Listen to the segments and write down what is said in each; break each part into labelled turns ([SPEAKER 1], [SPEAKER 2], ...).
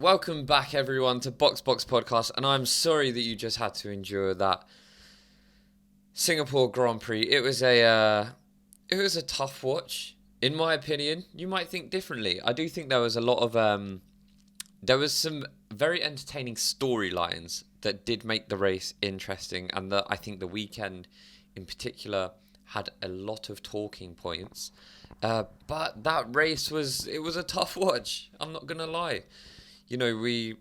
[SPEAKER 1] Welcome back, everyone, to Box Podcast, and I'm sorry that you just had to endure that Singapore Grand Prix. It was a tough watch, in my opinion. You might think differently. I do think there was a lot of there was some very entertaining storylines that did make the race interesting, and that I think the weekend, in particular, had a lot of talking points. But that race was a tough watch. I'm not gonna lie. You know, we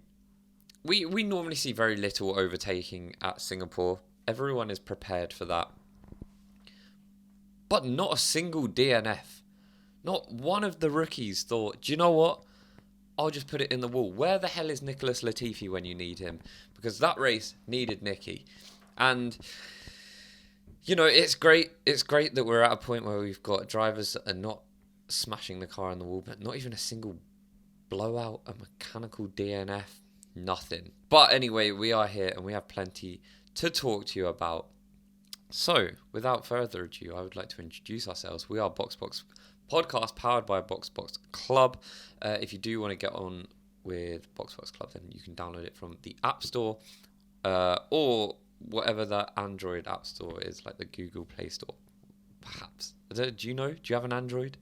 [SPEAKER 1] normally see very little overtaking at Singapore. Everyone is prepared for that. But not a single DNF. Not one of the rookies thought, do you know what? I'll just put it in the wall. Where the hell is Nicholas Latifi when you need him? Because that race needed Nicky. And, you know, it's great. It's great that we're at a point where we've got drivers that are not smashing the car on the wall, but not even a single blowout, a mechanical DNF, nothing. But anyway, we are here and we have plenty to talk to you about. So, without further ado, I would like to introduce ourselves. We are Box Podcast, powered by Box Club. If you do want to get on with Box Club, then you can download it from the App Store or whatever the Android App Store is, like the Google Play Store, perhaps. Do you know? Do you have an Android?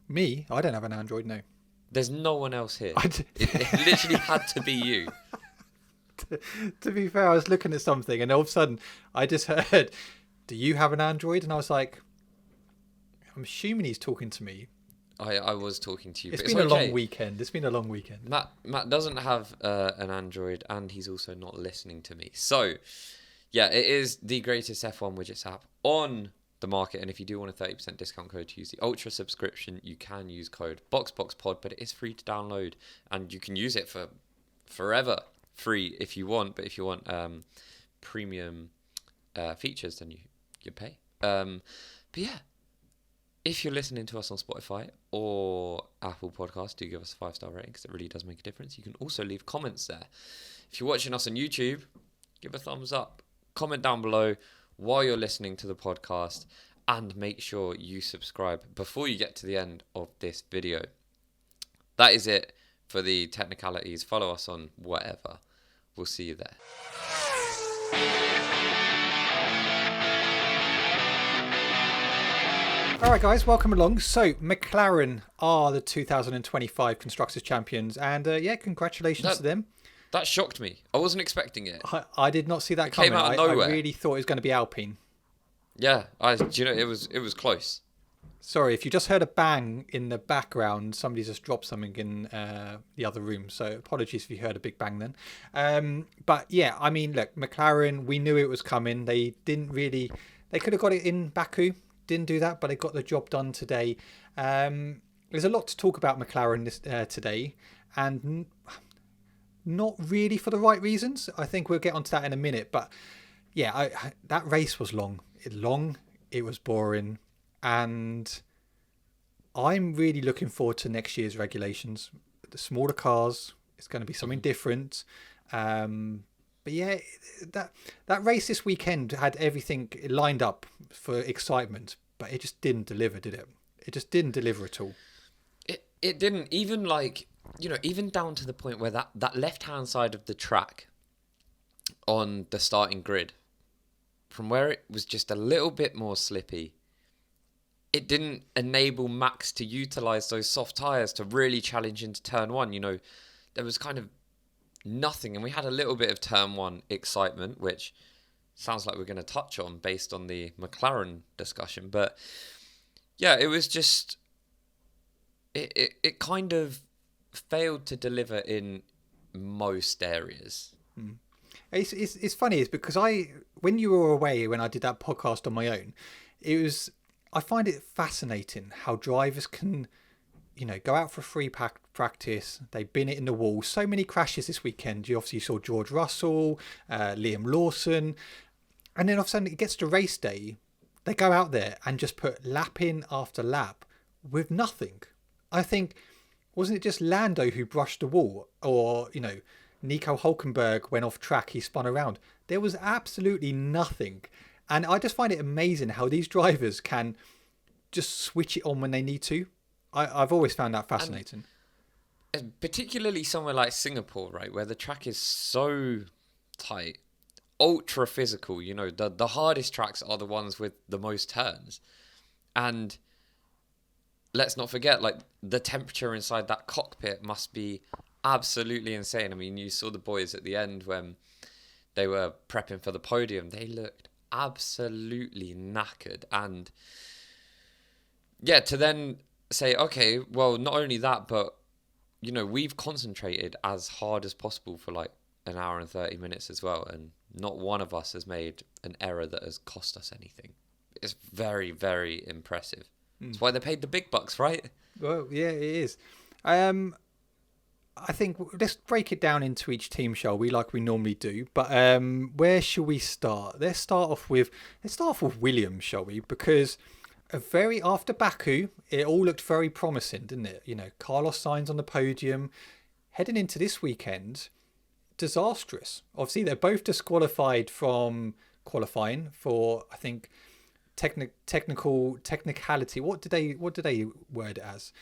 [SPEAKER 2] Me? I don't have an Android, no.
[SPEAKER 1] There's no one else here. It literally had to be you.
[SPEAKER 2] To be fair, I was looking at something and all of a sudden I just heard, do you have an Android? And I was like, I'm assuming he's talking to me.
[SPEAKER 1] I was talking to you.
[SPEAKER 2] It's been a long weekend. It's been a long weekend.
[SPEAKER 1] Matt doesn't have an Android, and he's also not listening to me. So, yeah, it is the greatest F1 widgets app on the market, and if you do want a 30% discount code to use the Ultra subscription, you can use code BoxPod, but it is free to download, and you can use it for forever free if you want. But if you want premium features, then you pay. But yeah, if you're listening to us on Spotify or Apple Podcasts, do give us a 5-star rating because it really does make a difference. You can also leave comments there. If you're watching us on YouTube, give a thumbs up, comment down below while you're listening to the podcast, and make sure you subscribe before you get to the end of this video. That is it for the technicalities. Follow us on whatever. We'll see you there.
[SPEAKER 2] All right, guys, welcome along. So, McLaren are the 2025 Constructors Champions, and congratulations to them.
[SPEAKER 1] That shocked me. I wasn't expecting it.
[SPEAKER 2] I did not see that coming.
[SPEAKER 1] Came out of nowhere.
[SPEAKER 2] I really thought it was going to be Alpine.
[SPEAKER 1] Yeah, it was close.
[SPEAKER 2] Sorry, if you just heard a bang in the background, somebody just dropped something in the other room. So apologies if you heard a big bang then. But yeah, I mean, look, McLaren, we knew it was coming. They could have got it in Baku. Didn't do that, but they got the job done today. There's a lot to talk about McLaren today, and not really for the right reasons. I think we'll get onto that in a minute. But yeah, that race was long. It was boring. And I'm really looking forward to next year's regulations. The smaller cars, it's going to be something different. But yeah, that race this weekend had everything lined up for excitement, but it just didn't deliver, did it? It just didn't deliver at all.
[SPEAKER 1] It didn't, even even down to the point where that left-hand side of the track on the starting grid, from where it was just a little bit more slippy, it didn't enable Max to utilise those soft tyres to really challenge into turn one. You know, there was kind of nothing, and we had a little bit of turn one excitement, which sounds like we're going to touch on based on the McLaren discussion. But yeah, it was just it kind of failed to deliver in most areas.
[SPEAKER 2] It's funny, is because when you were away, when I did that podcast on my own, I find it fascinating how drivers can, go out for free practice. They bin it in the wall. So many crashes this weekend. You obviously saw George Russell, Liam Lawson, and then all of a sudden it gets to race day. They go out there and just put lap in after lap with nothing. I think, wasn't it just Lando who brushed the wall, or Nico Hulkenberg went off track, he spun around. There was absolutely nothing. And I just find it amazing how these drivers can just switch it on when they need to. I've always found that fascinating.
[SPEAKER 1] particularly somewhere like Singapore, right, where the track is so tight, ultra physical. You know, the hardest tracks are the ones with the most turns, and let's not forget, like, the temperature inside that cockpit must be absolutely insane. I mean, you saw the boys at the end when they were prepping for the podium. They looked absolutely knackered. And yeah, to then say, okay, well, not only that, but, you know, we've concentrated as hard as possible for like an hour and 30 minutes as well. And not one of us has made an error that has cost us anything. It's very, very impressive. That's why they paid the big bucks, right?
[SPEAKER 2] Well, yeah, it is. I think let's break it down into each team, shall we, like we normally do. But where shall we start? Let's start off with Williams, shall we? Because after Baku, it all looked very promising, didn't it? You know, Carlos Sainz on the podium. Heading into this weekend, disastrous. Obviously, they're both disqualified from qualifying for, I think, technicality. What did they word it as?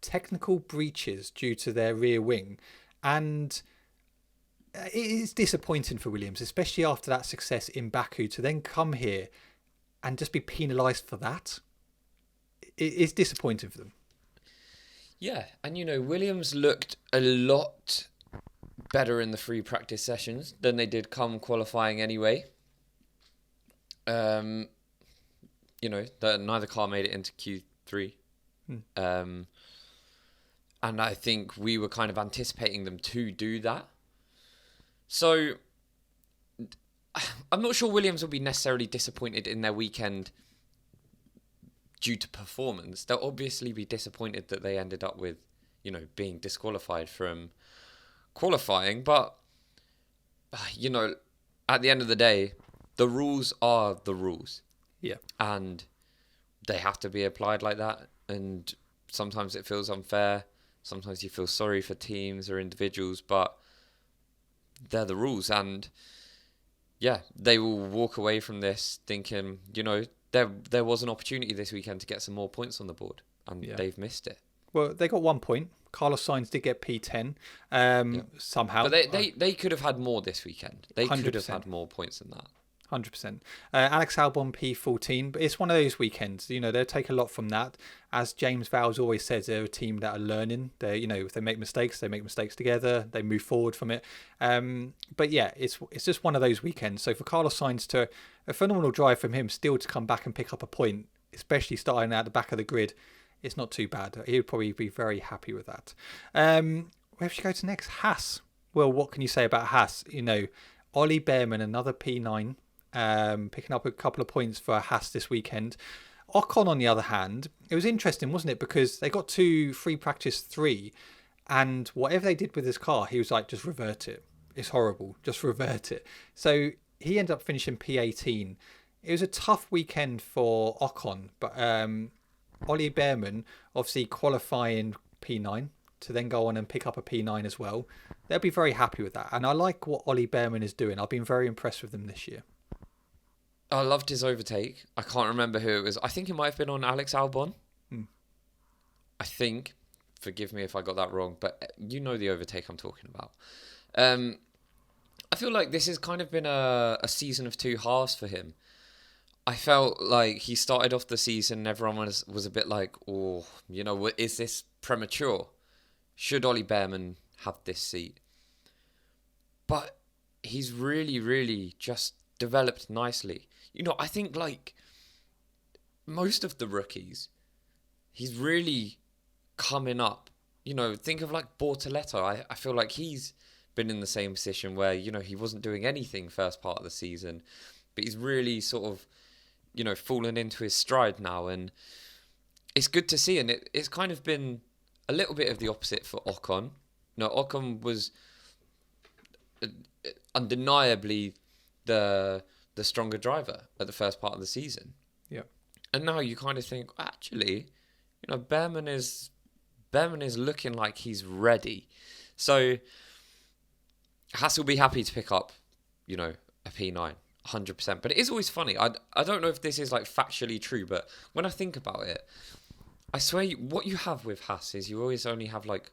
[SPEAKER 2] Technical breaches due to their rear wing, and it is disappointing for Williams, especially after that success in Baku, to then come here and just be penalised for that. It is disappointing for them.
[SPEAKER 1] Yeah, and you know, Williams looked a lot better in the free practice sessions than they did come qualifying anyway. You know, neither car made it into Q3. And I think we were kind of anticipating them to do that. So I'm not sure Williams will be necessarily disappointed in their weekend due to performance. They'll obviously be disappointed that they ended up with, you know, being disqualified from qualifying. But, you know, at the end of the day, the rules are the rules.
[SPEAKER 2] Yeah.
[SPEAKER 1] And they have to be applied like that. And sometimes it feels unfair. Sometimes you feel sorry for teams or individuals, but they're the rules. And yeah, they will walk away from this thinking, you know, there was an opportunity this weekend to get some more points on the board, and they've missed it.
[SPEAKER 2] Well, they got 1 point. Carlos Sainz did get P10 somehow.
[SPEAKER 1] But they could have had more this weekend. They
[SPEAKER 2] 100%.
[SPEAKER 1] could have had more points than that.
[SPEAKER 2] 100%. Alex Albon P14, but it's one of those weekends. You know, they'll take a lot from that. As James Vowles always says, they're a team that are learning. They, you know, if they make mistakes together. They move forward from it. But yeah, it's just one of those weekends. So for Carlos Sainz, to a phenomenal drive from him, still to come back and pick up a point, especially starting at the back of the grid, it's not too bad. He would probably be very happy with that. Where should we go to next? Haas. Well, what can you say about Haas? You know, Ollie Behrman, another P9. Picking up a couple of points for Haas this weekend. Ocon, on the other hand, it was interesting, wasn't it? Because they got to free practice 3, and whatever they did with his car, he was like, just revert it. It's horrible. Just revert it. So he ended up finishing P18. It was a tough weekend for Ocon, but Ollie Behrman, obviously qualifying P9 to then go on and pick up a P9 as well. They'll be very happy with that. And I like what Ollie Behrman is doing. I've been very impressed with them this year.
[SPEAKER 1] I loved his overtake. I can't remember who it was. I think it might have been on Alex Albon. I think. Forgive me if I got that wrong, but you know the overtake I'm talking about. I feel like this has kind of been a season of two halves for him. I felt like he started off the season and everyone was a bit like, oh, you know, is this premature? Should Ollie Behrman have this seat? But he's really, really just developed nicely. You know, I think like most of the rookies, he's really coming up. You know, think of like Bortoleto. I feel like he's been in the same position where, you know, he wasn't doing anything first part of the season, but he's really sort of, you know, fallen into his stride now, and it's good to see. And it's kind of been a little bit of the opposite for Ocon. No, Ocon was undeniably the stronger driver at the first part of the season.
[SPEAKER 2] Yeah.
[SPEAKER 1] And now you kind of think, actually, you know, Behrman is looking like he's ready. So Haas will be happy to pick up, you know, a P9, 100%. But it is always funny. I don't know if this is like factually true, but when I think about it, I swear, what you have with Haas is you always only have like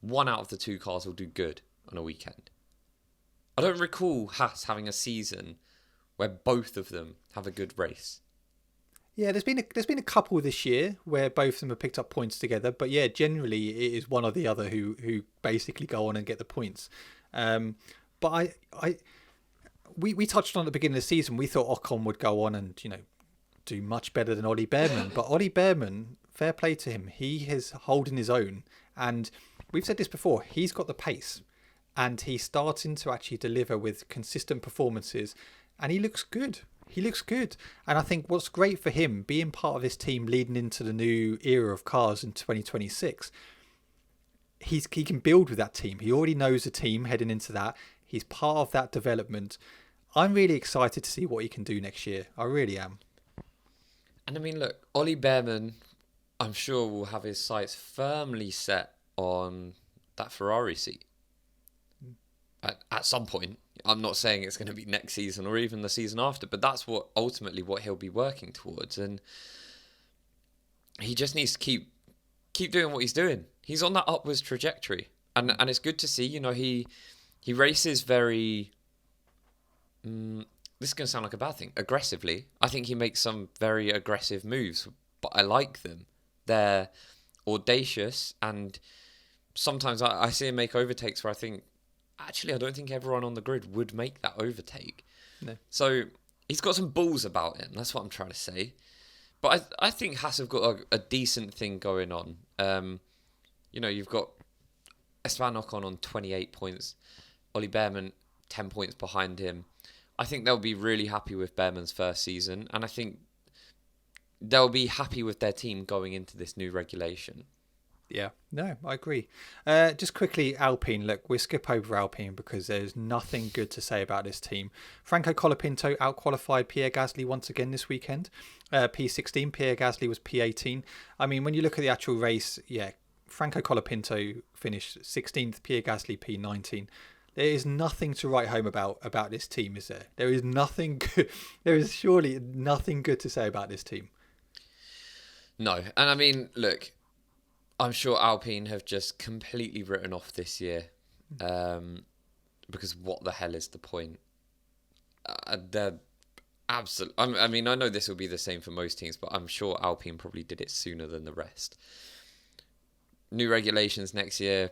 [SPEAKER 1] one out of the two cars will do good on a weekend. I don't recall Haas having a season where both of them have a good race.
[SPEAKER 2] Yeah, there's been a couple this year where both of them have picked up points together, but yeah, generally it is one or the other who basically go on and get the points. But we touched on at the beginning of the season, we thought Ocon would go on and do much better than Ollie Behrman, but Ollie Behrman, fair play to him, he is holding his own, and we've said this before, he's got the pace, and he's starting to actually deliver with consistent performances, and he looks good. He looks good. And I think what's great for him, being part of this team leading into the new era of cars in 2026, he can build with that team. He already knows the team heading into that. He's part of that development. I'm really excited to see what he can do next year. I really am.
[SPEAKER 1] And I mean, look, Ollie Behrman, I'm sure will have his sights firmly set on that Ferrari seat. At some point. I'm not saying it's going to be next season or even the season after, but that's ultimately what he'll be working towards. And he just needs to keep doing what he's doing. He's on that upwards trajectory. And it's good to see, he races very, this is going to sound like a bad thing, aggressively. I think he makes some very aggressive moves, but I like them. They're audacious, and sometimes I see him make overtakes where I think, actually, I don't think everyone on the grid would make that overtake.
[SPEAKER 2] No.
[SPEAKER 1] So he's got some balls about him. That's what I'm trying to say. But I think Haas have got a decent thing going on. You've got Esteban Ocon on 28 points. Ollie Behrman, 10 points behind him. I think they'll be really happy with Behrman's first season. And I think they'll be happy with their team going into this new regulation.
[SPEAKER 2] Yeah, no, I agree. Just quickly, Alpine. Look, we'll skip over Alpine because there's nothing good to say about this team. Franco Colapinto outqualified Pierre Gasly once again this weekend. P16, Pierre Gasly was P18. I mean, when you look at the actual race, yeah, Franco Colapinto finished 16th, Pierre Gasly P19. There is nothing to write home about this team, is there? There is nothing good. There is surely nothing good to say about this team.
[SPEAKER 1] No, and I mean, look, I'm sure Alpine have just completely written off this year, because what the hell is the point? They're absolutely. I mean, I know this will be the same for most teams, but I'm sure Alpine probably did it sooner than the rest. New regulations next year,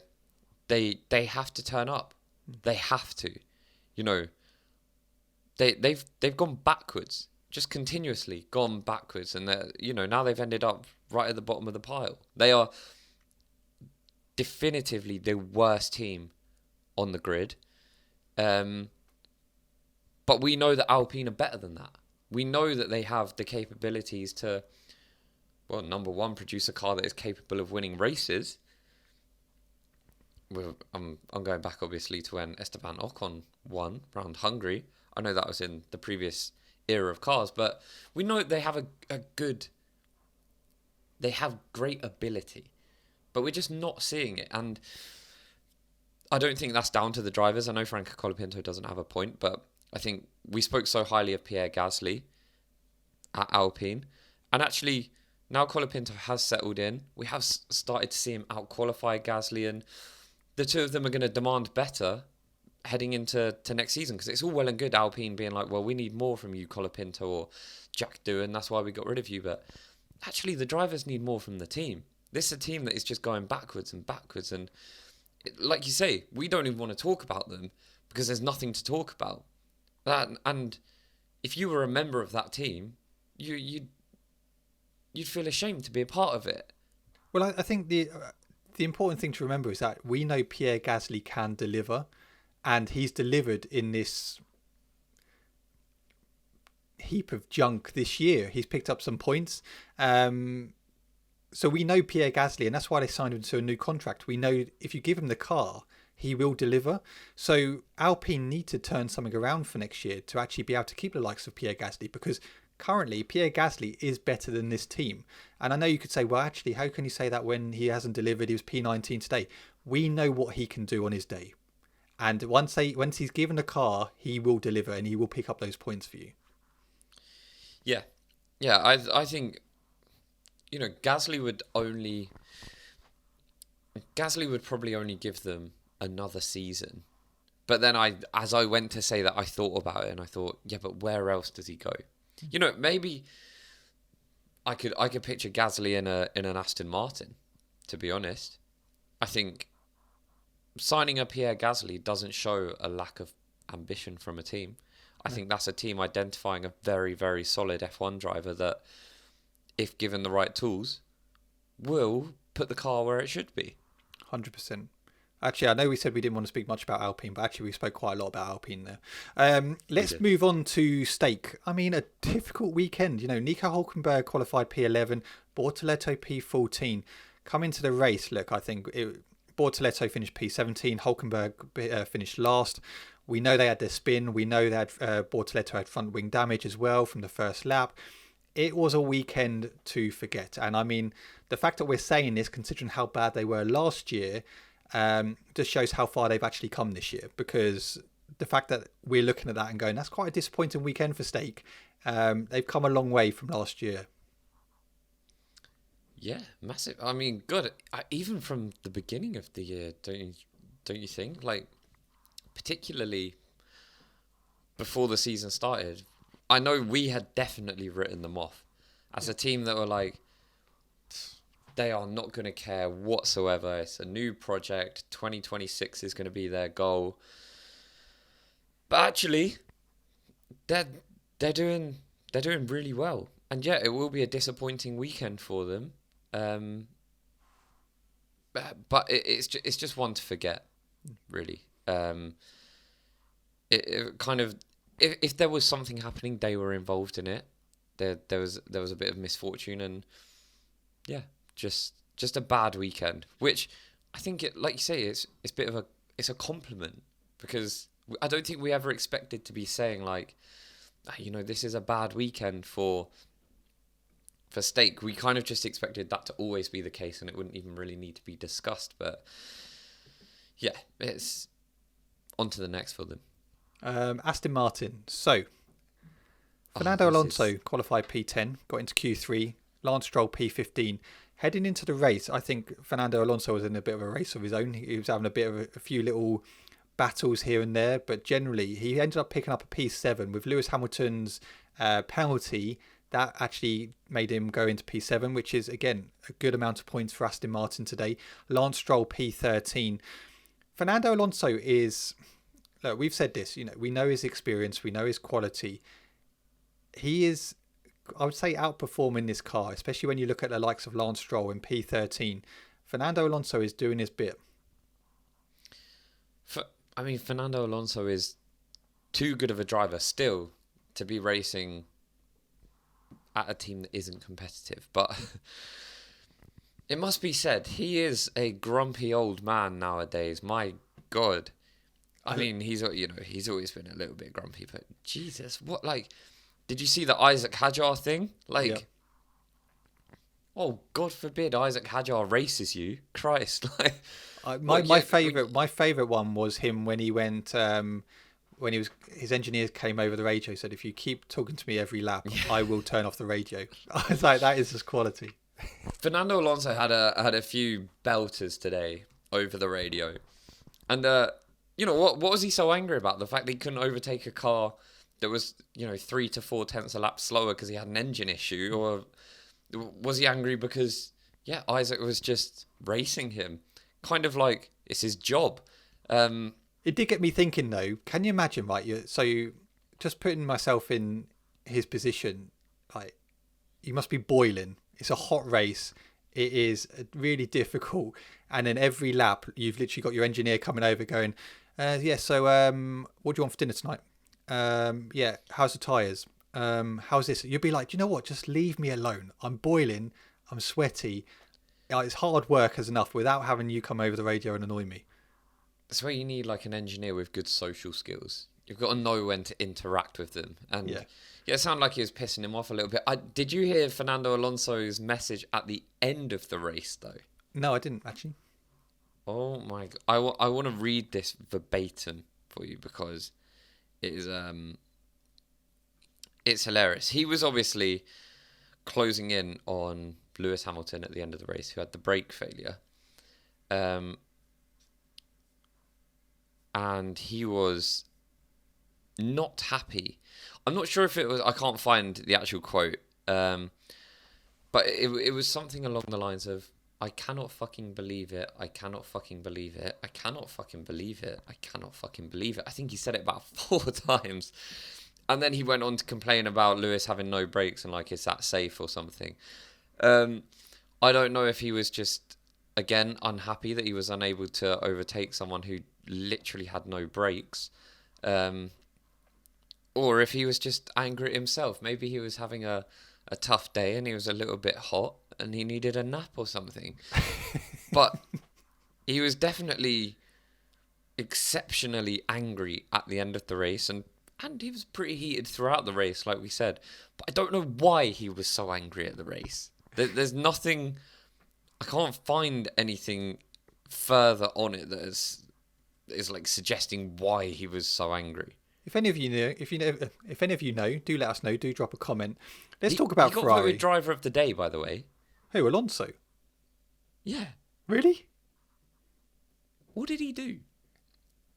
[SPEAKER 1] they have to turn up. They have to, They've gone backwards, just continuously gone backwards, and now they've ended up right at the bottom of the pile. They are definitively the worst team on the grid. But we know that Alpine are better than that. We know that they have the capabilities to, well, number one, produce a car that is capable of winning races. I'm going back, obviously, to when Esteban Ocon won around Hungary. I know that was in the previous era of cars, but we know they have they have great ability, but we're just not seeing it. And I don't think that's down to the drivers. I know Franco Colapinto doesn't have a point, but I think we spoke so highly of Pierre Gasly at Alpine, and actually now Colapinto has settled in. We have started to see him out-qualify Gasly, and the two of them are going to demand better heading into next season, because it's all well and good Alpine being like, well, we need more from you, Colapinto or Jack Doohan, that's why we got rid of you. But actually, the drivers need more from the team. This is a team that is just going backwards and backwards, and like you say, we don't even want to talk about them because there's nothing to talk about. And if you were a member of that team, you'd feel ashamed to be a part of it.
[SPEAKER 2] Well, I think the important thing to remember is that we know Pierre Gasly can deliver, and he's delivered in this heap of junk this year. He's picked up some points. So we know Pierre Gasly, and that's why they signed him to a new contract. We know if you give him the car, he will deliver. So Alpine need to turn something around for next year to actually be able to keep the likes of Pierre Gasly, because currently Pierre Gasly is better than this team. And I know you could say, well, actually, how can you say that when he hasn't delivered? He was P19 today. We know what he can do on his day. And once he's given a car, he will deliver and he will pick up those points for you.
[SPEAKER 1] Yeah. I think Gasly would probably only give them another season. But then as I went to say that, I thought about it and I thought, yeah, but where else does he go? Maybe I could picture Gasly in an Aston Martin, to be honest. I think signing a Pierre Gasly doesn't show a lack of ambition from a team. I think that's a team identifying a very, very solid F1 driver that, if given the right tools, will put the car where it should be.
[SPEAKER 2] 100%. Actually, I know we said we didn't want to speak much about Alpine, but actually we spoke quite a lot about Alpine there. Let's move on to Stake. I mean, a difficult weekend. Nico Hulkenberg qualified P11, Bortoleto P14. Come into the race, look, I think Bortoleto finished P17, Hulkenberg finished last. We know they had their spin. We know that Bortoleto had front wing damage as well from the first lap. It was a weekend to forget. And I mean, the fact that we're saying this, considering how bad they were last year, just shows how far they've actually come this year. Because the fact that we're looking at that and going, that's quite a disappointing weekend for Stake. They've come a long way from last year.
[SPEAKER 1] Yeah, massive. I mean, good. Even from the beginning of the year, don't you think? Like, particularly before the season started, I know we had definitely written them off as a team that were like, they are not going to care whatsoever. It's a new project. 2026 is going to be their goal. But actually, they're doing really well. And yeah, it will be a disappointing weekend for them. But it's just one to forget, really. It kind of, if there was something happening, they were involved in it. There was a bit of misfortune, and yeah, just a bad weekend. Which I think like you say, it's a compliment, because I don't think we ever expected to be saying like, this is a bad weekend for Stake. We kind of just expected that to always be the case, and it wouldn't even really need to be discussed. But yeah, it's on to the next for them.
[SPEAKER 2] Aston Martin. So Fernando Alonso qualified P10, got into Q3. Lance Stroll P15. Heading into the race, I think Fernando Alonso was in a bit of a race of his own. He was having a few little battles here and there, but generally he ended up picking up a P7 with Lewis Hamilton's penalty. That actually made him go into P7, which is, again, a good amount of points for Aston Martin today. Lance Stroll, P13. Fernando Alonso is... Look, we've said this, we know his experience, we know his quality. He is, I would say, outperforming this car, especially when you look at the likes of Lance Stroll in P13. Fernando Alonso is doing his bit.
[SPEAKER 1] Fernando Alonso is too good of a driver still to be racing at a team that isn't competitive, but it must be said, he is a grumpy old man nowadays. My God. I mean, he's always been a little bit grumpy, but Jesus, what, did you see the Isaac Hadjar thing? Yeah. Oh, God forbid Isaac Hadjar races you. Christ.
[SPEAKER 2] My favourite one was him when he went, his engineers came over the radio, said, if you keep talking to me every lap, I will turn off the radio. I was like, that is just quality.
[SPEAKER 1] Fernando Alonso had a few belters today over the radio. And, what was he so angry about? The fact that he couldn't overtake a car that was, 3 to 4 tenths a lap slower because he had an engine issue? Or was he angry because, Isaac was just racing him? Kind of like it's his job.
[SPEAKER 2] It did get me thinking, though. Can you imagine, right? Just putting myself in his position, you must be boiling. It's a hot race. It is really difficult. And then every lap, you've literally got your engineer coming over going, what do you want for dinner tonight? How's the tyres? How's this? You'll be like, you know what? Just leave me alone. I'm boiling. I'm sweaty. It's hard work as enough without having you come over the radio and annoy me.
[SPEAKER 1] That's where you need an engineer with good social skills. You've got to know when to interact with them. And it sounded like he was pissing him off a little bit. Did you hear Fernando Alonso's message at the end of the race, though?
[SPEAKER 2] No, I didn't, actually.
[SPEAKER 1] Oh, my God. I want to read this verbatim for you because it is it's hilarious. He was obviously closing in on, Lewis Hamilton at the end of the race, who had the brake failure. And he was not happy. I'm not sure if it was... I can't find the actual quote. But it was something along the lines of, I cannot fucking believe it. I cannot fucking believe it. I cannot fucking believe it. I cannot fucking believe it. I think he said it about 4 times. And then he went on to complain about Lewis having no brakes and like, is that safe or something? I don't know if he was just, again, unhappy that he was unable to overtake someone who literally had no brakes. Or if he was just angry at himself. Maybe he was having a tough day and he was a little bit hot and he needed a nap or something. But he was definitely exceptionally angry at the end of the race, and he was pretty heated throughout the race, like we said. But I don't know why he was so angry at the race. There's nothing... I can't find anything further on it that is like suggesting why he was so angry.
[SPEAKER 2] If any of you know, if any of you know, do let us know. Do drop a comment. Let's talk about Ferrari.
[SPEAKER 1] He got voted driver of the day, by the way.
[SPEAKER 2] Who, Alonso?
[SPEAKER 1] Yeah.
[SPEAKER 2] Really?
[SPEAKER 1] What did he do?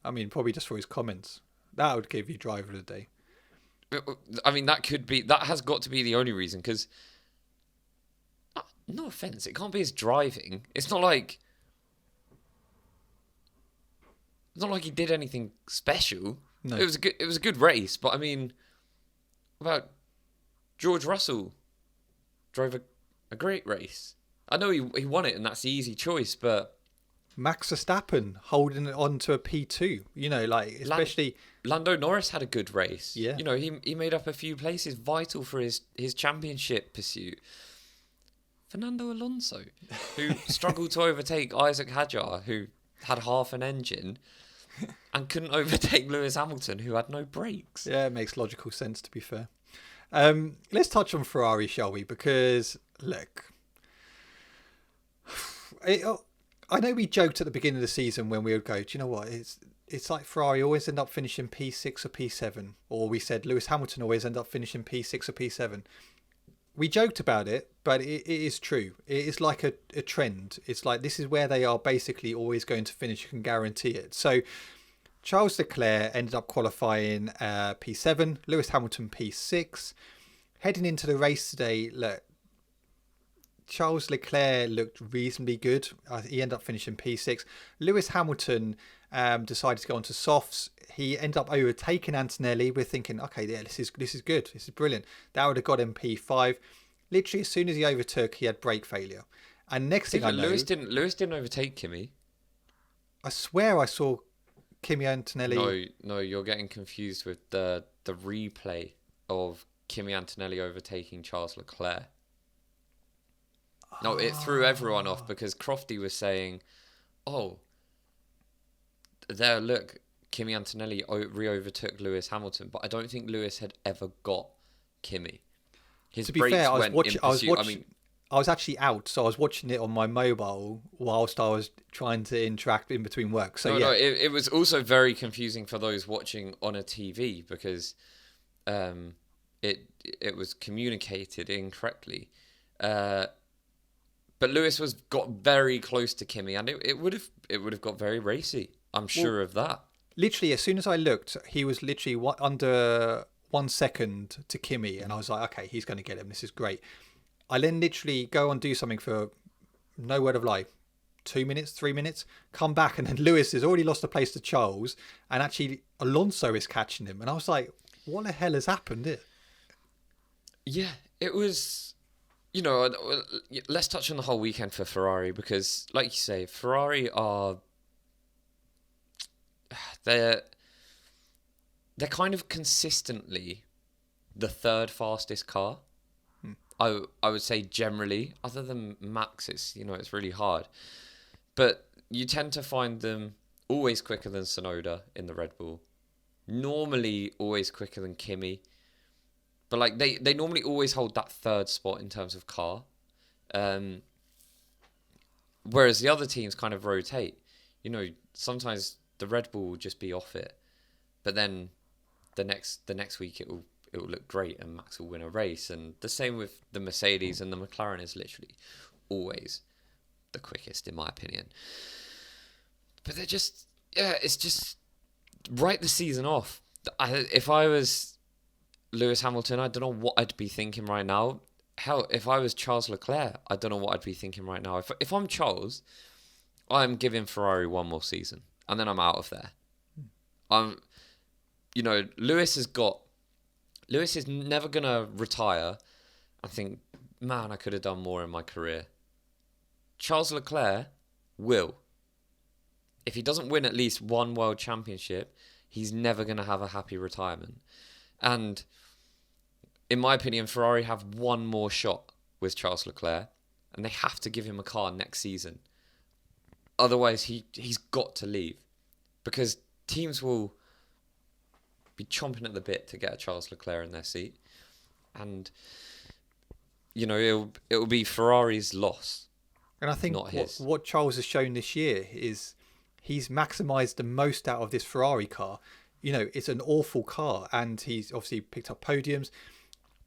[SPEAKER 2] I mean, probably just for his comments. That would give you driver of the day.
[SPEAKER 1] I mean, that has got to be the only reason, because, no offence, it can't be his driving. It's not like he did anything special. No. It was a good race, but I mean, about George Russell drove a great race. I know he won it, and that's the easy choice, but
[SPEAKER 2] Max Verstappen holding it on to a P2, you know, like, especially
[SPEAKER 1] Lando Norris had a good race.
[SPEAKER 2] Yeah,
[SPEAKER 1] you know, he made up a few places, vital for his championship pursuit. Fernando Alonso, who struggled to overtake Isaac Hadjar, who had half an engine, and couldn't overtake Lewis Hamilton, who had no brakes.
[SPEAKER 2] Yeah, it makes logical sense, to be fair. Let's touch on Ferrari, shall we? Because, look, I know we joked at the beginning of the season when we would go, do you know what? It's like Ferrari always end up finishing P6 or P7. Or we said Lewis Hamilton always end up finishing P6 or P7. We joked about it, but it is true. It is like a trend. It's like this is where they are basically always going to finish. You can guarantee it. So Charles Leclerc ended up qualifying P7, Lewis Hamilton P6. Heading into the race today, look, Charles Leclerc looked reasonably good. He ended up finishing P6. Lewis Hamilton decided to go onto softs. He ended up overtaking Antonelli. We're thinking, okay, yeah, this is good. This is brilliant. That would have got him P5. Literally, as soon as he overtook, he had brake failure. And next thing I know,
[SPEAKER 1] Lewis didn't overtake Kimi.
[SPEAKER 2] I swear I saw Kimi Antonelli.
[SPEAKER 1] No, you're getting confused with the replay of Kimi Antonelli overtaking Charles Leclerc. No, it threw everyone off because Crofty was saying, "Oh, there, look, Kimi Antonelli re-overtook Lewis Hamilton," but I don't think Lewis had ever got Kimi.
[SPEAKER 2] To be fair, I was actually out, so I was watching it on my mobile whilst I was trying to interact in between work. So
[SPEAKER 1] it was also very confusing for those watching on a TV because it was communicated incorrectly. But Lewis got very close to Kimi, and it would have got very racy. I'm sure of that.
[SPEAKER 2] Literally, as soon as I looked, he was literally under 1 second to Kimi, and I was like, okay, he's going to get him. This is great. I then literally go and do something for, no word of lie, 2 minutes, 3 minutes, come back, and then Lewis has already lost the place to Charles, and actually Alonso is catching him. And I was like, what the hell has happened here?
[SPEAKER 1] Yeah, it was... You know, let's touch on the whole weekend for Ferrari because, like you say, Ferrari are... They're kind of consistently the third fastest car. I would say generally, other than Max, it's really hard. But you tend to find them always quicker than Tsunoda in the Red Bull. Normally always quicker than Kimi. But like they normally always hold that third spot in terms of car. Whereas the other teams kind of rotate. You know, sometimes the Red Bull will just be off it. But then the next week it will it will look great and Max will win a race. And the same with the Mercedes, and the McLaren is literally always the quickest in my opinion. But they're just, it's just write the season off. If I was Lewis Hamilton, I don't know what I'd be thinking right now. Hell, if I was Charles Leclerc, I don't know what I'd be thinking right now. If I'm Charles, I'm giving Ferrari one more season, and then I'm out of there. Lewis is never gonna retire and think, man, I could have done more in my career. Charles Leclerc will. If he doesn't win at least one world championship, he's never gonna have a happy retirement. And in my opinion, Ferrari have one more shot with Charles Leclerc, and they have to give him a car next season. Otherwise, he's got to leave, because teams will be chomping at the bit to get a Charles Leclerc in their seat, and it'll be Ferrari's loss.
[SPEAKER 2] And I think what Charles has shown this year is he's maximised the most out of this Ferrari car. It's an awful car, and he's obviously picked up podiums.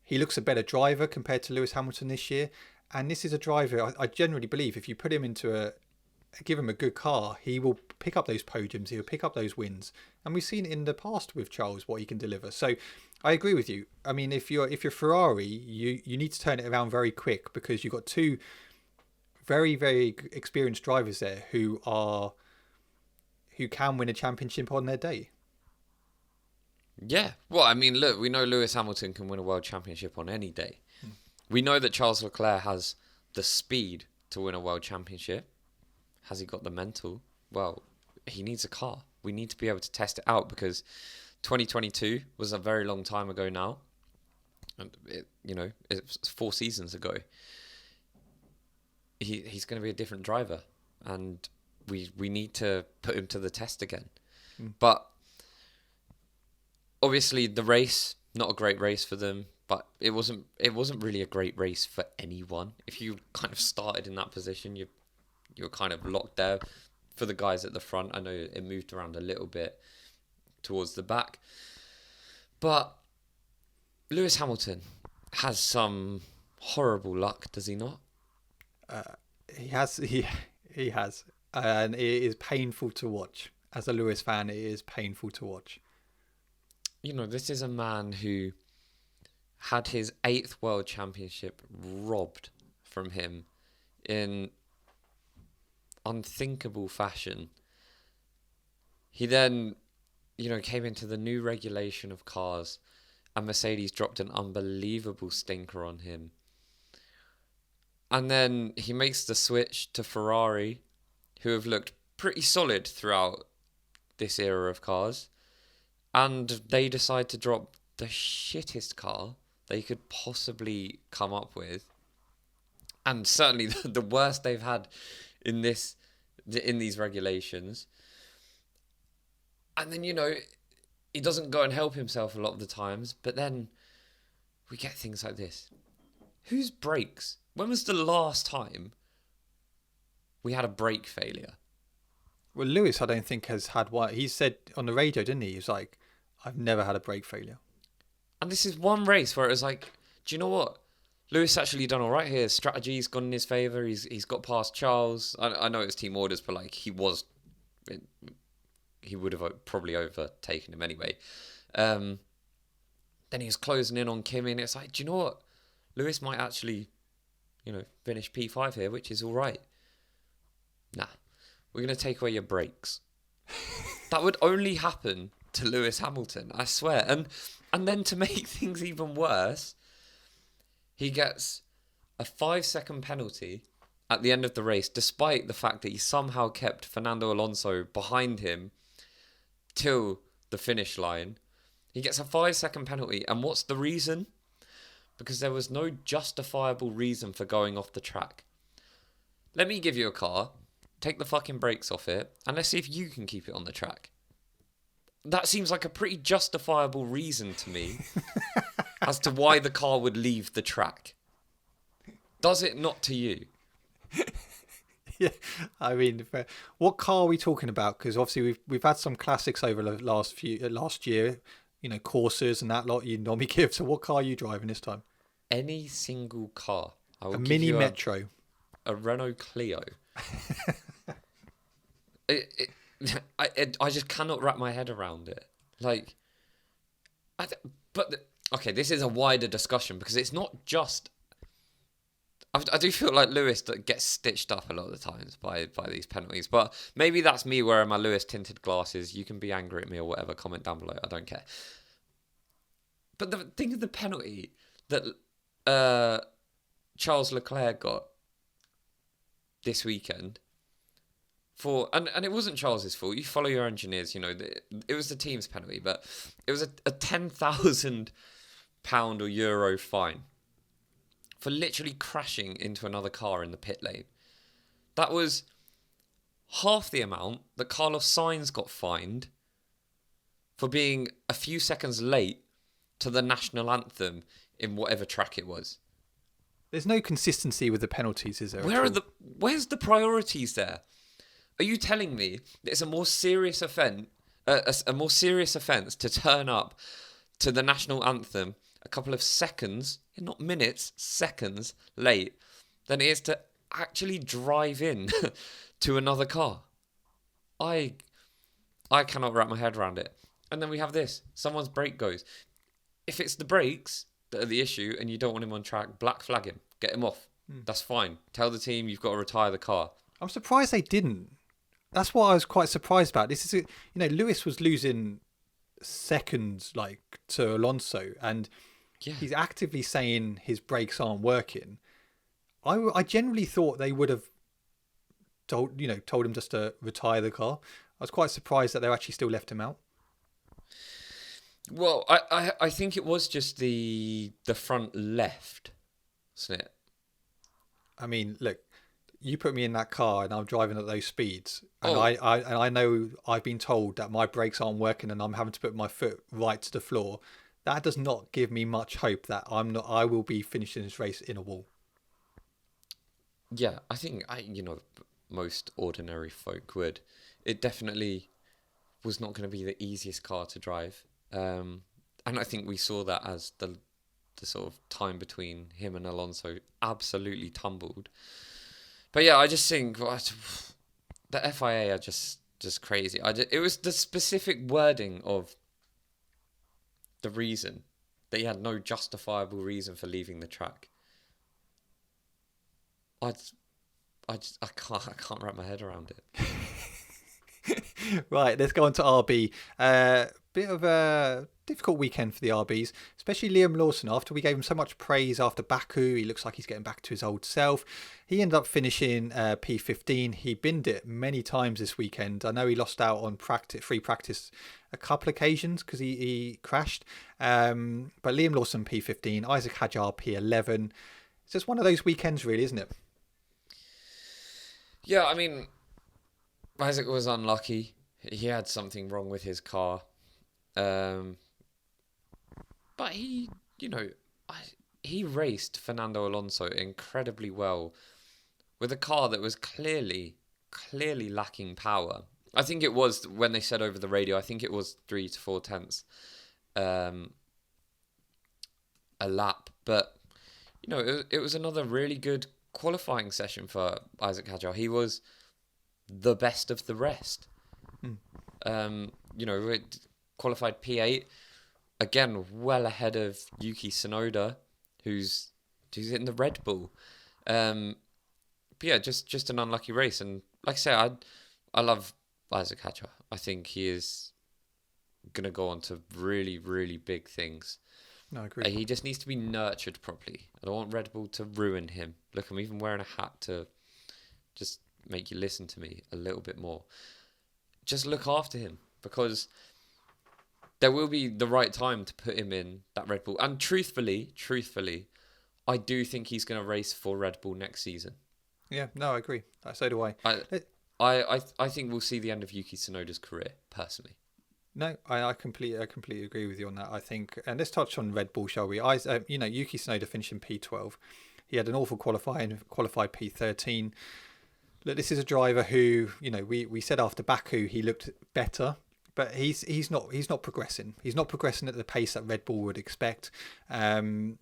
[SPEAKER 2] He looks a better driver compared to Lewis Hamilton this year. And this is a driver, I generally believe, if you put him give him a good car, he will pick up those podiums, he'll pick up those wins. And we've seen in the past with Charles what he can deliver. So I agree with you. I mean, if you're Ferrari, you need to turn it around very quick, because you've got two very, very experienced drivers there who can win a championship on their day.
[SPEAKER 1] Yeah. Well, I mean, look, we know Lewis Hamilton can win a world championship on any day. We know that Charles Leclerc has the speed to win a world championship. Has he got the mental? Well, he needs a car. We need to be able to test it out, because 2022 was a very long time ago now. And it's 4 seasons ago. He's going to be a different driver, and we need to put him to the test again. But obviously, the race, not a great race for them, but it wasn't really a great race for anyone. If you kind of started in that position, you're kind of locked there. For the guys at the front, I know it moved around a little bit towards the back, but Lewis Hamilton has some horrible luck, does he not?
[SPEAKER 2] He has, and it is painful to watch. As a Lewis fan, it is painful to watch.
[SPEAKER 1] This is a man who had his 8th world championship robbed from him in unthinkable fashion. He then, came into the new regulation of cars, and Mercedes dropped an unbelievable stinker on him. And then he makes the switch to Ferrari, who have looked pretty solid throughout this era of cars. And they decide to drop the shittest car they could possibly come up with. And certainly the worst they've had in these regulations. And then, he doesn't go and help himself a lot of the times. But then we get things like this. Whose brakes? When was the last time we had a brake failure?
[SPEAKER 2] Well, Lewis, I don't think, has had one. He said on the radio, didn't he? He was like, I've never had a brake failure.
[SPEAKER 1] And this is one race where it was like, do you know what? Lewis actually done all right here. His strategy's gone in his favour. He's got past Charles. I know it's team orders, but he would have probably overtaken him anyway. Then he was closing in on Kimi, and it's like, do you know what? Lewis might actually, finish P5 here, which is all right. Nah, we're going to take away your brakes. That would only happen to Lewis Hamilton, I swear. And then to make things even worse, he gets a 5-second penalty at the end of the race, despite the fact that he somehow kept Fernando Alonso behind him till the finish line. He gets a 5-second penalty, and what's the reason? Because there was no justifiable reason for going off the track. Let me give you a car, take the fucking brakes off it, and let's see if you can keep it on the track. That seems like a pretty justifiable reason to me as to why the car would leave the track. Does it not to you?
[SPEAKER 2] Yeah, I mean, what car are we talking about? Because obviously we've had some classics over the last year. Corsas and that lot you normally give. So what car are you driving this time?
[SPEAKER 1] Any single car. I will
[SPEAKER 2] A
[SPEAKER 1] give
[SPEAKER 2] Mini
[SPEAKER 1] you
[SPEAKER 2] Metro.
[SPEAKER 1] a Renault Clio. I just cannot wrap my head around it. Like, okay, this is a wider discussion because it's not just. I do feel like Lewis gets stitched up a lot of the times by these penalties, but maybe that's me wearing my Lewis tinted glasses. You can be angry at me or whatever. Comment down below. I don't care. But the thing of the penalty that Charles Leclerc got this weekend and it wasn't Charles's fault. You follow your engineers. It was the team's penalty, but it was a £10,000 or euro fine for literally crashing into another car in the pit lane. That was half the amount that Carlos Sainz got fined for being a few seconds late to the national anthem in whatever track it was.
[SPEAKER 2] There's no consistency with the penalties, is there?
[SPEAKER 1] Where's the priorities there? Are you telling me that it's a more serious offence, to turn up to the national anthem a couple of seconds, not minutes, seconds late, than it is to actually drive in to another car? I cannot wrap my head around it. And then we have this. Someone's brake goes. If it's the brakes that are the issue and you don't want him on track, black flag him. Get him off. That's fine. Tell the team you've got to retire the car.
[SPEAKER 2] I'm surprised they didn't. That's what I was quite surprised about. This is, Lewis was losing seconds to Alonso, and he's actively saying his brakes aren't working. I generally thought they would have told him just to retire the car. I was quite surprised that they actually still left him out.
[SPEAKER 1] Well, I think it was just the front left, wasn't it?
[SPEAKER 2] I mean, look, you put me in that car and I'm driving at those speeds, and
[SPEAKER 1] Oh.
[SPEAKER 2] I know I've been told that my brakes aren't working and I'm having to put my foot right to the floor. That does not give me much hope that I will be finishing this race in a wall.
[SPEAKER 1] Yeah, I think most ordinary folk would. It definitely was not going to be the easiest car to drive, and I think we saw that as the sort of time between him and Alonso absolutely tumbled. But yeah, I just think the FIA are just crazy. It was the specific wording of the reason that he had no justifiable reason for leaving the track. I can't wrap my head around it.
[SPEAKER 2] Right, let's go on to RB. Bit of a difficult weekend for the RBs, especially Liam Lawson. After we gave him so much praise after Baku, he looks like he's getting back to his old self. He ended up finishing P15. He binned it many times this weekend. I know he lost out on free practice a couple occasions because he crashed. But Liam Lawson P15, Isaac Hadjar P11. It's just one of those weekends, really, isn't it?
[SPEAKER 1] Yeah, I mean, Isaac was unlucky. He had something wrong with his car. But he raced Fernando Alonso incredibly well with a car that was clearly lacking power. I think it was, when they said over the radio, I think it was 3 to 4 tenths a lap. But, it was another really good qualifying session for Isaac Hadjar. He was the best of the rest. It qualified P8, again, well ahead of Yuki Tsunoda, who's in the Red Bull. But yeah, just an unlucky race. And like I say, I love Isaac Hadjar. I think he is going to go on to really, really big things.
[SPEAKER 2] No, I agree.
[SPEAKER 1] He just needs to be nurtured properly. I don't want Red Bull to ruin him. Look, I'm even wearing a hat to just make you listen to me a little bit more. Just look after him, because there will be the right time to put him in that Red Bull. And truthfully, I do think he's going to race for Red Bull next season.
[SPEAKER 2] Yeah, no, I agree. So do I.
[SPEAKER 1] I think we'll see the end of Yuki Tsunoda's career, personally.
[SPEAKER 2] No, I completely agree with you on that. I think, and let's touch on Red Bull, shall we? Yuki Tsunoda finishing P12. He had an awful qualified P13. Look, this is a driver who, we said after Baku he looked better, but he's not progressing. He's not progressing at the pace that Red Bull would expect. And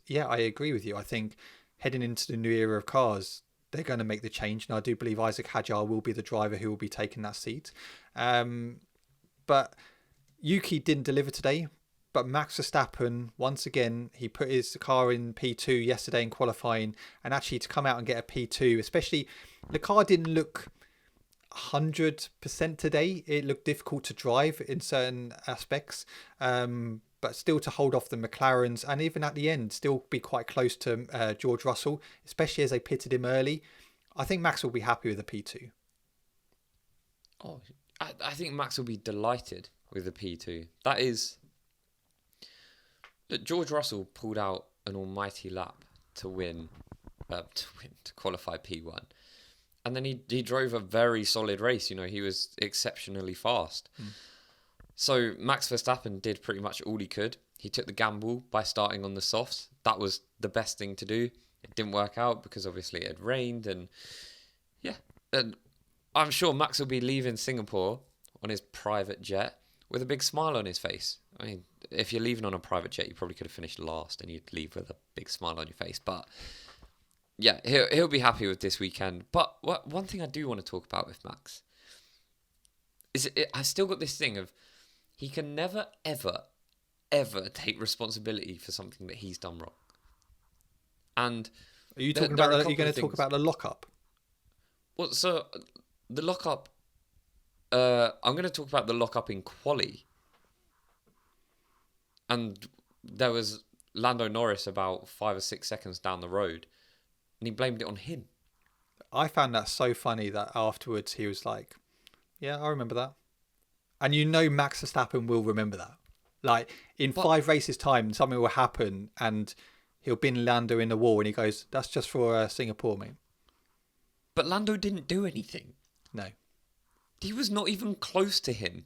[SPEAKER 2] yeah, I agree with you. I think heading into the new era of cars, they're going to make the change, and I do believe Isaac Hadjar will be the driver who will be taking that seat. But Yuki didn't deliver today. But Max Verstappen, once again, he put his car in P2 yesterday in qualifying, and actually to come out and get a P2, especially the car didn't look 100% today. It looked difficult to drive in certain aspects, but still to hold off the McLarens, and even at the end still be quite close to George Russell, especially as they pitted him early. I think Max will be happy with a P2.
[SPEAKER 1] Oh, I think Max will be delighted with the P2. That is... Look, George Russell pulled out an almighty lap to qualify P1. And then he drove a very solid race. You know, he was exceptionally fast. So Max Verstappen did pretty much all he could. He took the gamble by starting on the softs. That was the best thing to do. It didn't work out because obviously it had rained. And yeah, and I'm sure Max will be leaving Singapore on his private jet with a big smile on his face. I mean, if you're leaving on a private jet, you probably could have finished last and you'd leave with a big smile on your face. But yeah, he'll be happy with this weekend. But one thing I do want to talk about with Max is I still got this thing of he can never, ever, ever take responsibility for something that he's done wrong. And
[SPEAKER 2] are you talking about? Are you going to talk about the lockup?
[SPEAKER 1] Well, so the lockup. I'm going to talk about the lockup in quali. And there was Lando Norris about 5 or 6 seconds down the road, and he blamed it on him.
[SPEAKER 2] I found that so funny that afterwards he was like, "Yeah, I remember that." And you know Max Verstappen will remember that. Like in 5 races time, something will happen, and he'll bin Lando in the wall, and he goes, "That's just for Singapore, mate."
[SPEAKER 1] But Lando didn't do anything.
[SPEAKER 2] No.
[SPEAKER 1] He was not even close to him.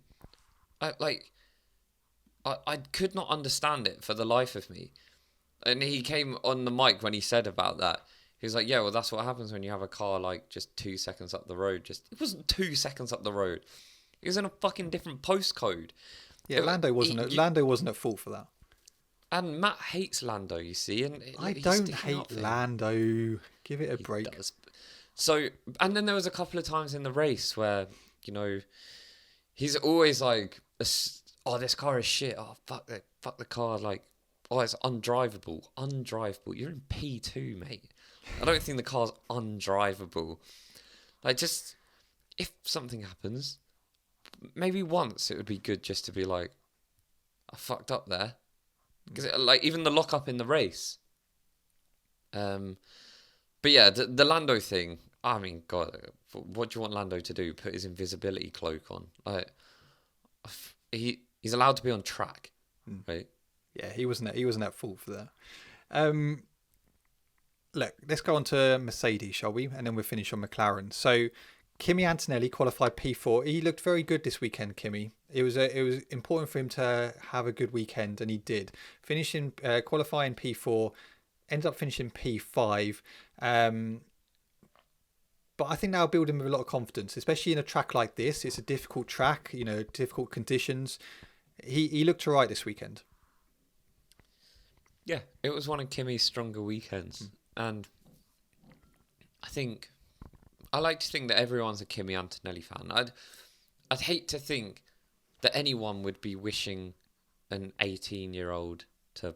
[SPEAKER 1] I could not understand it for the life of me. And he came on the mic when he said about that. He was like, yeah, well, that's what happens when you have a car like just 2 seconds up the road. It wasn't 2 seconds up the road. It was in a fucking different postcode.
[SPEAKER 2] Yeah, Lando wasn't at fault for that.
[SPEAKER 1] And Matt hates Lando, you see. And
[SPEAKER 2] I don't hate Lando. Give it a break.
[SPEAKER 1] Does. So, and then there was a couple of times in the race where, you know, he's always like, oh, this car is shit. Oh, fuck the car. Like, oh, it's undrivable. You're in P2, mate. I don't think the car's undrivable. Like, just, if something happens, maybe once it would be good just to be like, I fucked up there. Because, like, even the lockup in the race. But yeah, the Lando thing, I mean, God, what do you want Lando to do? Put his invisibility cloak on? Like, he's allowed to be on track, right?
[SPEAKER 2] Yeah, he wasn't at fault for that. Look, let's go on to Mercedes, shall we? And then we'll finish on McLaren. So, Kimi Antonelli qualified P4. He looked very good this weekend, Kimi. It was important for him to have a good weekend, and he did. Finishing qualifying P4, ended up finishing P5. But I think that'll build him with a lot of confidence, especially in a track like this. It's a difficult track, you know, difficult conditions. He looked all right this weekend.
[SPEAKER 1] Yeah, it was one of Kimi's stronger weekends. And I like to think that everyone's a Kimi Antonelli fan. I'd hate to think that anyone would be wishing an 18-year-old to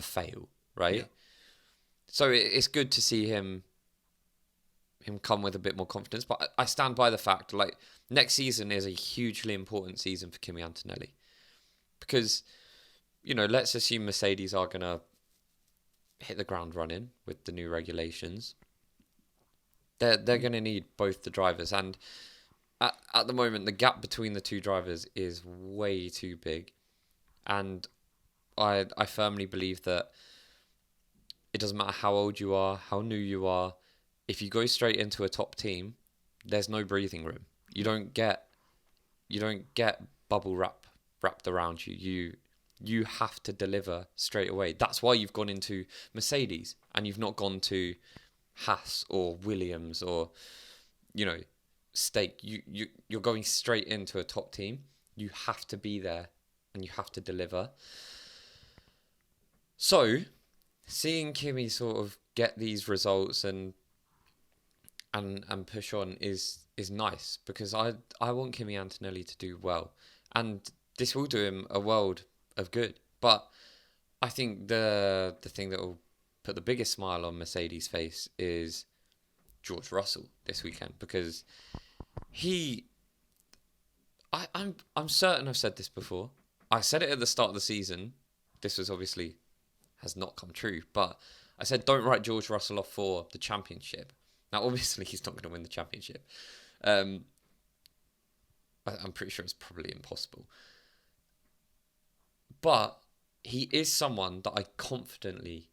[SPEAKER 1] fail, right? Yeah. So it's good to see him come with a bit more confidence. But I stand by the fact, like, next season is a hugely important season for Kimi Antonelli. Because, you know, let's assume Mercedes are going to hit the ground running with the new regulations. They're going to need both the drivers. And at the moment, the gap between the two drivers is way too big. And I firmly believe that it doesn't matter how old you are, how new you are. If you go straight into a top team, there's no breathing room. You don't get bubble wrapped around you. You have to deliver straight away. That's why you've gone into Mercedes and you've not gone to Haas or Williams or, you know, Stake. You're going straight into a top team. you have to be there and you have to deliver. So, seeing Kimi sort of get these results and push on is nice, because I want Kimi Antonelli to do well, and this will do him a world of good. But I think the thing that will put the biggest smile on Mercedes' face is George Russell this weekend, because I'm certain I've said this before. I said it at the start of the season. This was obviously has not come true, but I said don't write George Russell off for the championship. Now, obviously, he's not going to win the championship. I'm pretty sure it's probably impossible. But he is someone that I confidently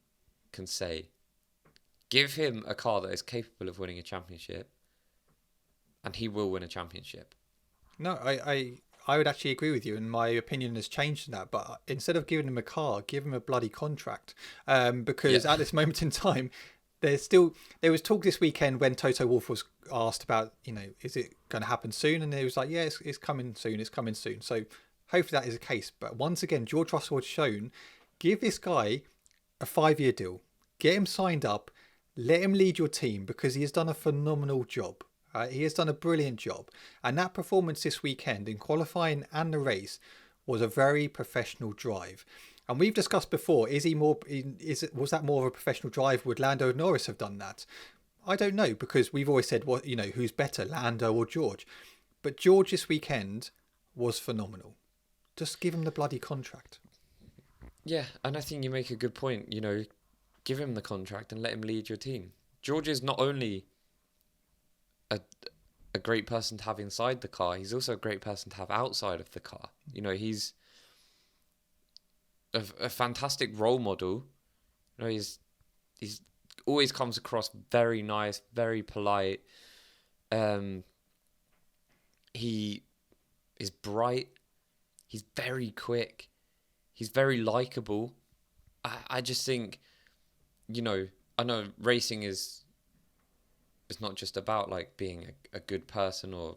[SPEAKER 1] can say, give him a car that is capable of winning a championship, and he will win a championship.
[SPEAKER 2] No, I would actually agree with you, and my opinion has changed in that. But instead of giving him a car, give him a bloody contract. Because at this moment in time, there was talk this weekend when Toto Wolff was asked about, is it going to happen soon? And he was like, yeah, it's coming soon. It's coming soon. So hopefully that is the case. But once again, George Russell has shown, give this guy a 5-year deal, get him signed up, let him lead your team, because he has done a phenomenal job. He has done a brilliant job. And that performance this weekend in qualifying and the race was a very professional drive. And we've discussed before, was that more of a professional drive? Would Lando Norris have done that? I don't know, because we've always said, who's better, Lando or George? But George this weekend was phenomenal. Just give him the bloody contract.
[SPEAKER 1] Yeah, and I think you make a good point. Give him the contract and let him lead your team. George is not only a great person to have inside the car, he's also a great person to have outside of the car. He's a fantastic role model. He's always comes across very nice, very polite. He is bright. He's very quick. He's very likable. I just think, I know racing is not just about like being a good person, or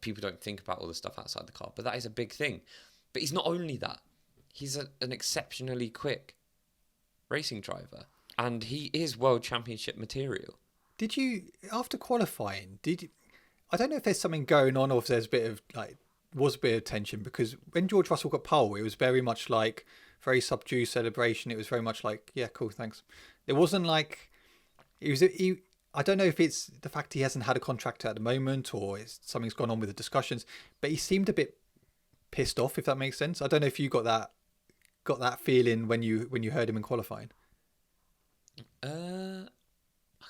[SPEAKER 1] people don't think about all the stuff outside the car, but that is a big thing. But he's not only that, he's an exceptionally quick racing driver, and he is world championship material.
[SPEAKER 2] Did you, after qualifying, I don't know if there's something going on, or if there's a bit of tension, because when George Russell got pole, it was very much like very subdued celebration. It was very much like, yeah, cool, thanks. It wasn't like, I don't know if it's the fact he hasn't had a contract at the moment, or something's gone on with the discussions, but he seemed a bit pissed off, if that makes sense. I don't know if you got that feeling when you heard him in qualifying.
[SPEAKER 1] I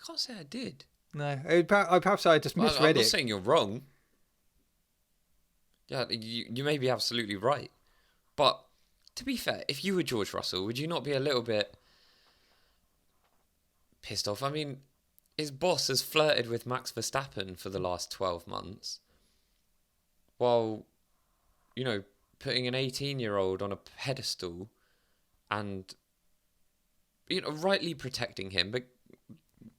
[SPEAKER 1] can't say I did.
[SPEAKER 2] No, perhaps I just misread it.
[SPEAKER 1] I'm not saying you're wrong. Yeah, you may be absolutely right. But to be fair, if you were George Russell, would you not be a little bit pissed off? I mean, his boss has flirted with Max Verstappen for the last 12 months, while putting an 18-year-old on a pedestal and rightly protecting him, but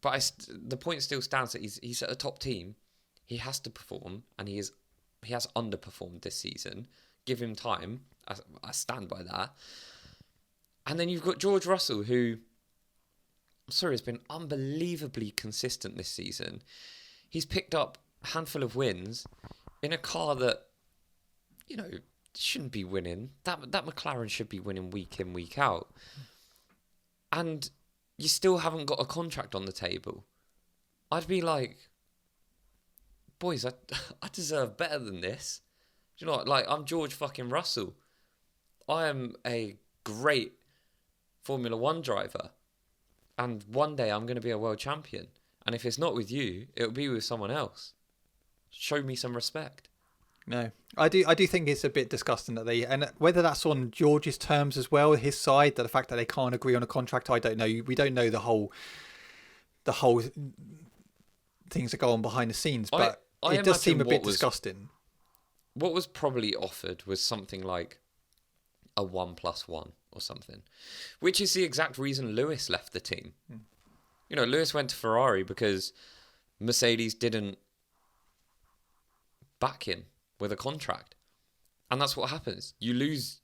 [SPEAKER 1] the point still stands that he's at a top team. He has to perform, and he has underperformed this season. Give him time. I stand by that. And then you've got George Russell, who, has been unbelievably consistent this season. He's picked up a handful of wins in a car that, shouldn't be winning. That McLaren should be winning week in, week out. And you still haven't got a contract on the table. I'd be like, boys, I deserve better than this. Do you know what? Like, I'm George fucking Russell. I am a great Formula One driver. And one day I'm going to be a world champion. And if it's not with you, it'll be with someone else. Show me some respect.
[SPEAKER 2] No, I do think it's a bit disgusting that and whether that's on George's terms as well, his side, that the fact that they can't agree on a contract, I don't know. We don't know the whole things that go on behind the scenes, but it does seem a bit disgusting.
[SPEAKER 1] What was probably offered was something like a 1+1 or something, which is the exact reason Lewis left the team. Lewis went to Ferrari because Mercedes didn't back him with a contract. And that's what happens. You lose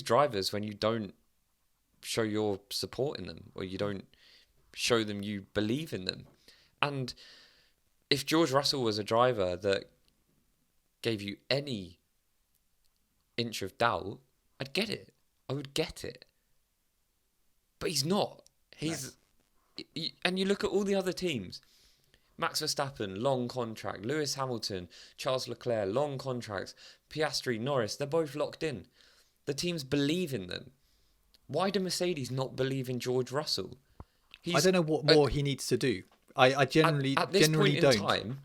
[SPEAKER 1] drivers when you don't show your support in them, or you don't show them you believe in them. And if George Russell was a driver that gave you any inch of doubt, I'd get it. I would get it. But he's not. And you look at all the other teams. Max Verstappen, long contract. Lewis Hamilton, Charles Leclerc, long contracts. Piastri, Norris, they're both locked in. The teams believe in them. Why do Mercedes not believe in George Russell?
[SPEAKER 2] I don't know what more he needs to do. I generally
[SPEAKER 1] at this
[SPEAKER 2] generally
[SPEAKER 1] point
[SPEAKER 2] don't.
[SPEAKER 1] in time,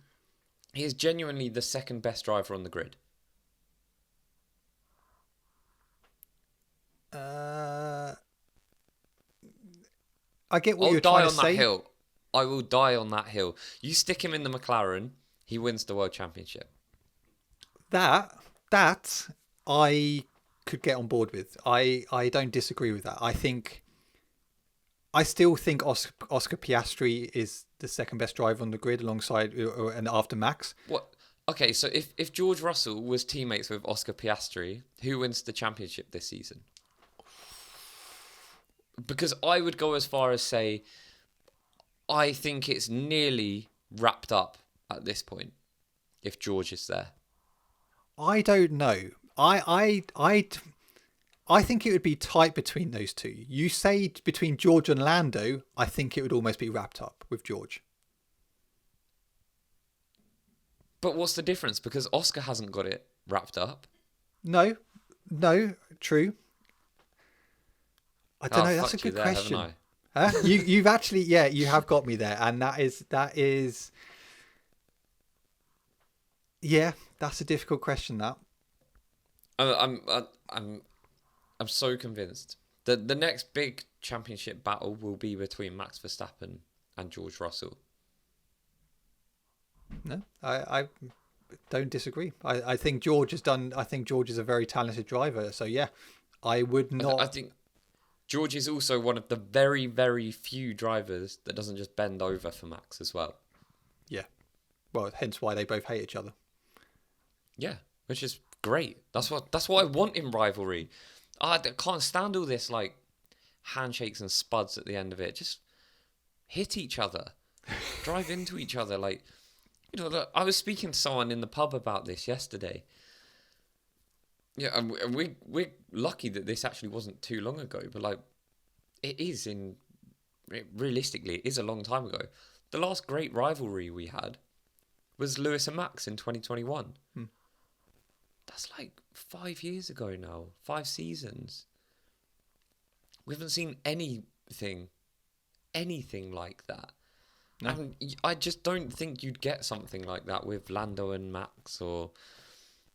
[SPEAKER 1] he is genuinely the second best driver on the grid.
[SPEAKER 2] I get what you're trying to say.
[SPEAKER 1] I will die on that hill. You stick him in the McLaren, he wins the World Championship.
[SPEAKER 2] That I could get on board with. I don't disagree with that. I still think Oscar Piastri is the second best driver on the grid alongside and after Max.
[SPEAKER 1] What? Okay, so if George Russell was teammates with Oscar Piastri, who wins the championship this season? Because I would go as far as say, I think it's nearly wrapped up at this point, if George is there.
[SPEAKER 2] I don't know. I think it would be tight between those two. You say between George and Lando, I think it would almost be wrapped up with George.
[SPEAKER 1] But what's the difference? Because Oscar hasn't got it wrapped up.
[SPEAKER 2] No, true. I don't know. That's a good question. Huh? You've actually, you have got me there, and that is, that's a difficult question. That
[SPEAKER 1] I'm so convinced that the next big championship battle will be between Max Verstappen and George Russell.
[SPEAKER 2] No, I don't disagree. I think George has done. I think George is a very talented driver. So yeah, I would not.
[SPEAKER 1] I think George is also one of the very, very few drivers that doesn't just bend over for Max as well.
[SPEAKER 2] Yeah. Well, hence why they both hate each other.
[SPEAKER 1] Yeah, which is great. That's what I want in rivalry. I can't stand all this like handshakes and spuds at the end of it. Just hit each other, drive into each other. Like, you know, look, I was speaking to someone in the pub about this yesterday. Yeah, and we're lucky that this actually wasn't too long ago, but like, realistically, it is a long time ago. The last great rivalry we had was Lewis and Max in 2021. That's like 5 years ago now, 5 seasons. We haven't seen anything like that. No. And I just don't think you'd get something like that with Lando and Max, or,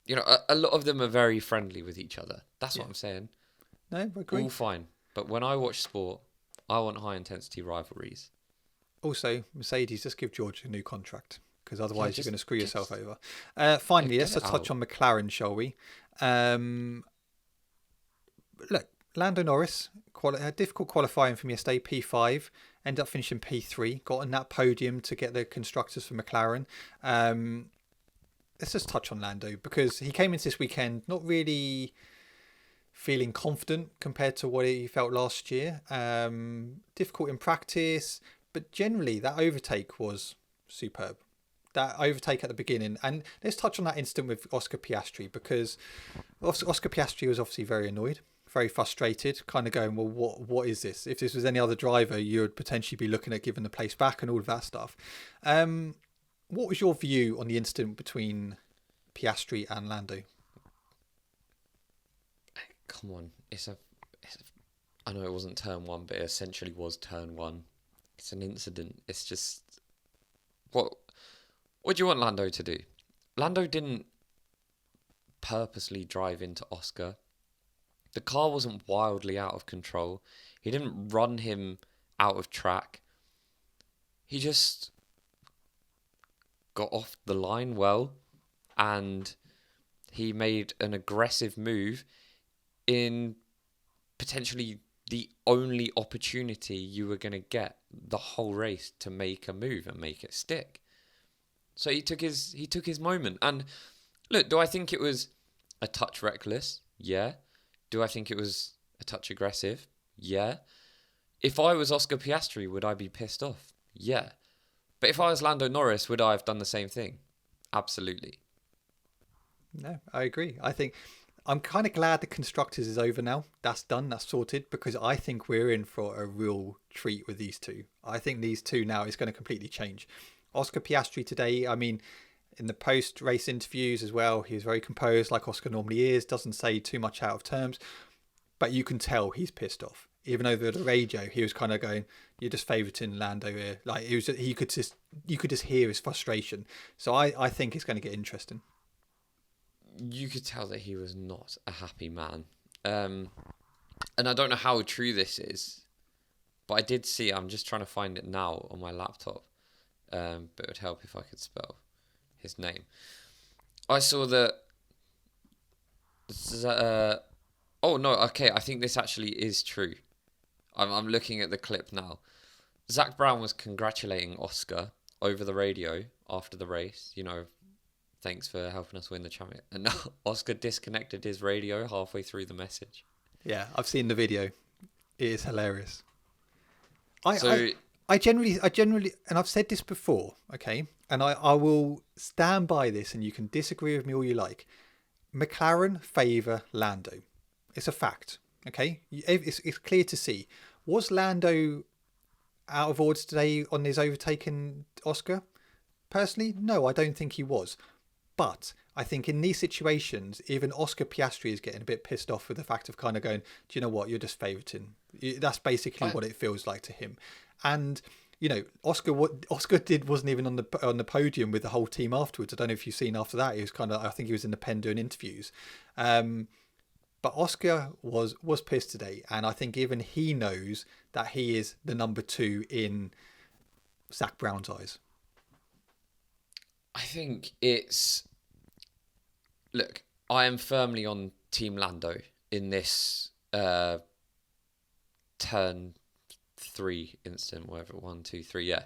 [SPEAKER 1] you know, a lot of them are very friendly with each other. That's what I'm saying.
[SPEAKER 2] No, I agree.
[SPEAKER 1] All fine. But when I watch sport, I want high intensity rivalries.
[SPEAKER 2] Also, Mercedes, just give George a new contract, because otherwise you're going to screw yourself over. Finally, let's just touch on McLaren, shall we? Look, Lando Norris, difficult qualifying from yesterday, P5, ended up finishing P3, got on that podium to get the constructors for McLaren. Let's just touch on Lando, because he came into this weekend not really feeling confident compared to what he felt last year. Difficult in practice, but generally that overtake was superb. That overtake at the beginning. And let's touch on that incident with Oscar Piastri, because Oscar Piastri was obviously very annoyed, very frustrated, kind of going, well, what is this? If this was any other driver, you would potentially be looking at giving the place back and all of that stuff. What was your view on the incident between Piastri and Lando?
[SPEAKER 1] Come on, I know it wasn't turn one, but it essentially was turn one. It's an incident. It's just, what do you want Lando to do? Lando didn't purposely drive into Oscar. The car wasn't wildly out of control. He didn't run him out of track. He just got off the line well, and he made an aggressive move in potentially the only opportunity you were going to get the whole race to make a move and make it stick. So he took his moment, and Look, do I think it was a touch reckless? Yeah. Do I think it was a touch aggressive? Yeah. If I was Oscar Piastri, would I be pissed off? Yeah. But if I was Lando Norris, would I have done the same thing? Absolutely.
[SPEAKER 2] No, I agree. I think I'm kind of glad the constructors is over now. That's done. That's sorted, because I think we're in for a real treat with these two. I think these two now is going to completely change. Oscar Piastri today, I mean, in the post-race interviews as well, he was very composed, like Oscar normally is. Doesn't say too much out of terms, but you can tell he's pissed off. Even over the radio, he was kind of going, "You're just favoriting Lando here." Like you could just hear his frustration. So I think it's going to get interesting.
[SPEAKER 1] You could tell that he was not a happy man. And I don't know how true this is, but I did see, I'm just trying to find it now on my laptop. But it would help if I could spell his name. I saw that. Oh no, okay. I think this actually is true. I'm looking at the clip now. Zach Brown was congratulating Oscar over the radio after the race. You know, thanks for helping us win the champion. And now Oscar disconnected his radio halfway through the message.
[SPEAKER 2] Yeah, I've seen the video. It is hilarious.
[SPEAKER 1] So
[SPEAKER 2] I generally, and I've said this before, okay, and I will stand by this, and you can disagree with me all you like. McLaren favour Lando. It's a fact, okay? It's clear to see. Was Lando out of order today on his overtaking Oscar? Personally, no, I don't think he was. But I think in these situations, even Oscar Piastri is getting a bit pissed off with the fact of kind of going, do you know what, you're just favoriting. That's basically what it feels like to him. And you know, what Oscar did wasn't even on the podium with the whole team afterwards. I don't know if you've seen after that. He was I think he was in the pen doing interviews. But Oscar was pissed today, and I think even he knows that he is the number 2 in Zach Brown's eyes.
[SPEAKER 1] I think it's... Look, I am firmly on Team Lando in this turn 3 incident, whatever, 1, 2, 3, yeah.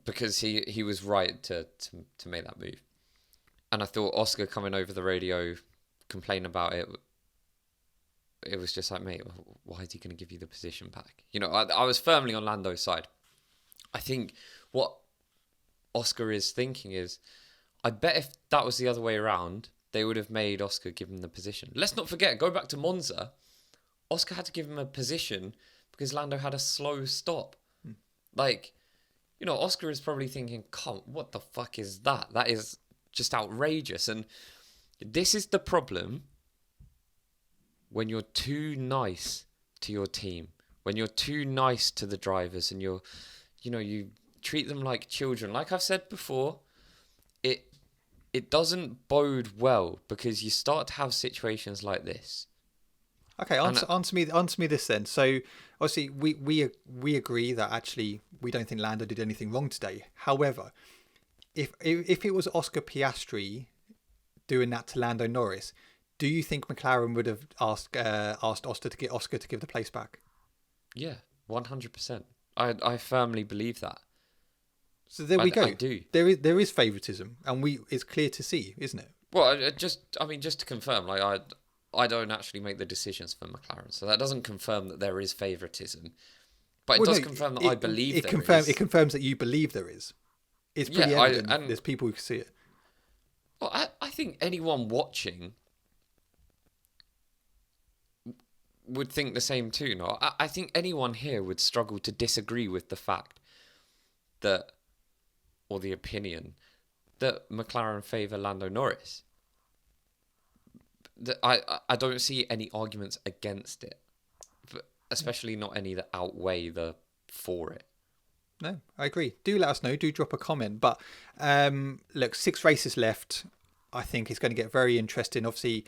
[SPEAKER 1] Because he was right to make that move. And I thought Oscar coming over the radio, complaining about it, it was just like, mate, why is he going to give you the position back? You know, I was firmly on Lando's side. I think what Oscar is thinking is, I bet if that was the other way around, they would have made Oscar give him the position. Let's not forget, go back to Monza, Oscar had to give him a position because Lando had a slow stop. Like, you know, Oscar is probably thinking, what the fuck is that? That is just outrageous. And this is the problem when you're too nice to your team, when you're too nice to the drivers, and you treat them like children. Like I've said before, it doesn't bode well, because you start to have situations like this.
[SPEAKER 2] Okay, answer me this then. So obviously we agree that actually we don't think Lando did anything wrong today. However, if it was Oscar Piastri doing that to Lando Norris, do you think McLaren would have asked Oscar to give the place back?
[SPEAKER 1] Yeah, 100%. I firmly believe that.
[SPEAKER 2] So there we go.
[SPEAKER 1] I do.
[SPEAKER 2] There is favouritism, and it's clear to see, isn't it?
[SPEAKER 1] Well, just to confirm, like I don't actually make the decisions for McLaren, so that doesn't confirm that there is favouritism, but it does confirm that I believe there is.
[SPEAKER 2] It confirms that you believe there is. It's pretty evident. And there's people who can see it.
[SPEAKER 1] Well, I think anyone watching would think the same too. No, I think anyone here would struggle to disagree with the fact that, or the opinion that McLaren favour Lando Norris. I don't see any arguments against it, but especially not any that outweigh the for it.
[SPEAKER 2] No, I agree. Do let us know. Do drop a comment. But look, 6 races left. I think it's going to get very interesting. Obviously,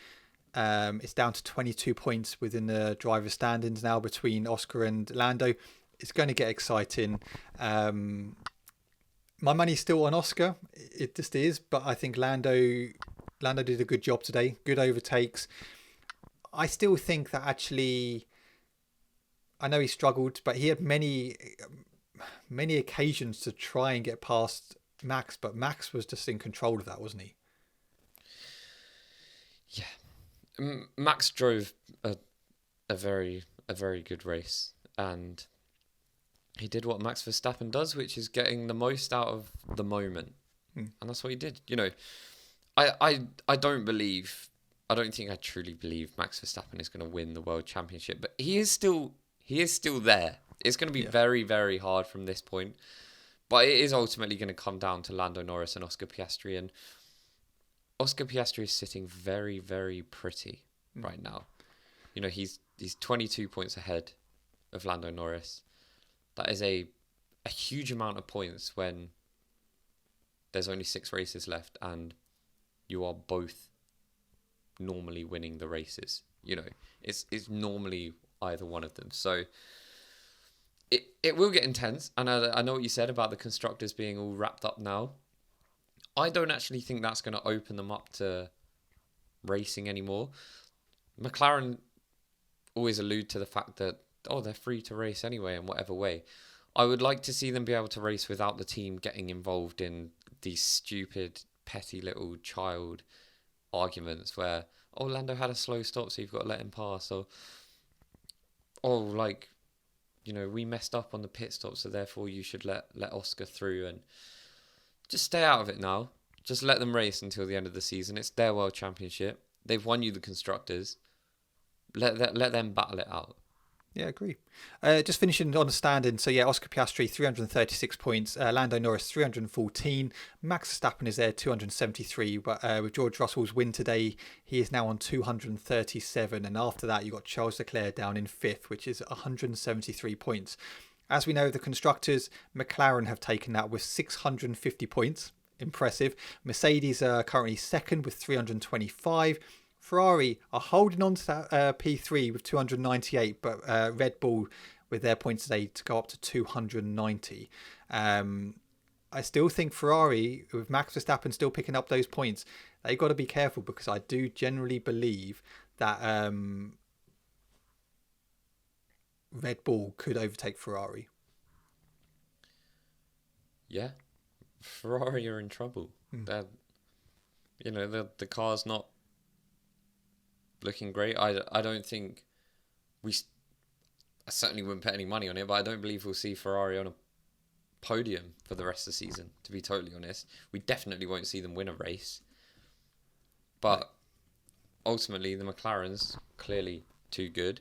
[SPEAKER 2] it's down to 22 points within the driver standings now between Oscar and Lando. It's going to get exciting. My money's still on Oscar. It just is. But I think Lando did a good job today. Good overtakes. I still think that actually, I know he struggled, but he had many occasions to try and get past Max, but Max was just in control of that, wasn't he?
[SPEAKER 1] Yeah, Max drove a very good race, and he did what Max Verstappen does, which is getting the most out of the moment, and that's what he did. You know, I don't think I truly believe Max Verstappen is going to win the World Championship, but he is still there. It's going to be very, very hard from this point, but it is ultimately going to come down to Lando Norris and Oscar Piastri, and Oscar Piastri is sitting very, very pretty right now. You know, he's 22 points ahead of Lando Norris. That is a huge amount of points when there's only 6 races left and you are both normally winning the races. You know, it's normally either one of them. So it will get intense. And I know what you said about the constructors being all wrapped up now. I don't actually think that's going to open them up to racing anymore. McLaren always allude to the fact that, they're free to race anyway in whatever way. I would like to see them be able to race without the team getting involved in these stupid, petty little child arguments where, Lando had a slow stop, so you've got to let him pass. Or we messed up on the pit stop, so therefore you should let Oscar through. And just stay out of it now. Just let them race until the end of the season. It's their World Championship. They've won you the constructors. Let them battle it out.
[SPEAKER 2] Yeah, I agree. Just finishing on the standing. So, yeah, Oscar Piastri, 336 points. Lando Norris, 314. Max Verstappen is there, 273. But with George Russell's win today, he is now on 237. And after that, you've got Charles Leclerc down in 5th, which is 173 points. As we know, the constructors, McLaren have taken that with 650 points. Impressive. Mercedes are currently 2nd with 325. Ferrari are holding on to that P3 with 298, but Red Bull with their points today to go up to 290. I still think Ferrari, with Max Verstappen still picking up those points, they've got to be careful, because I do generally believe that Red Bull could overtake Ferrari.
[SPEAKER 1] Yeah, Ferrari are in trouble. The car's not looking great. I don't think I certainly wouldn't put any money on it, but I don't believe we'll see Ferrari on a podium for the rest of the season, to be totally honest. We definitely won't see them win a race. But ultimately, the McLaren's clearly too good.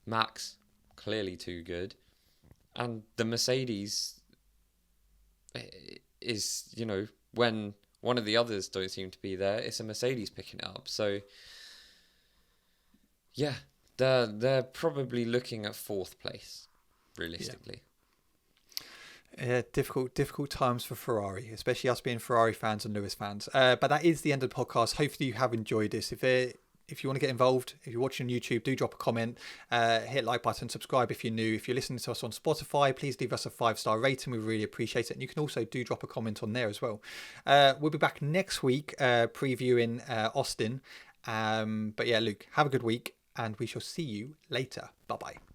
[SPEAKER 1] Max, clearly too good. And the Mercedes is, when one of the others don't seem to be there, it's a Mercedes picking it up. So yeah, they're probably looking at 4th place, realistically.
[SPEAKER 2] Yeah, difficult times for Ferrari, especially us being Ferrari fans and Lewis fans. But that is the end of the podcast. Hopefully you have enjoyed this. If you want to get involved, if you're watching on YouTube, do drop a comment, hit like button, subscribe if you're new. If you're listening to us on Spotify, please leave us a 5-star rating. We really appreciate it. And you can also do drop a comment on there as well. We'll be back next week previewing Austin. But yeah, Luke, have a good week, and we shall see you later. Bye-bye.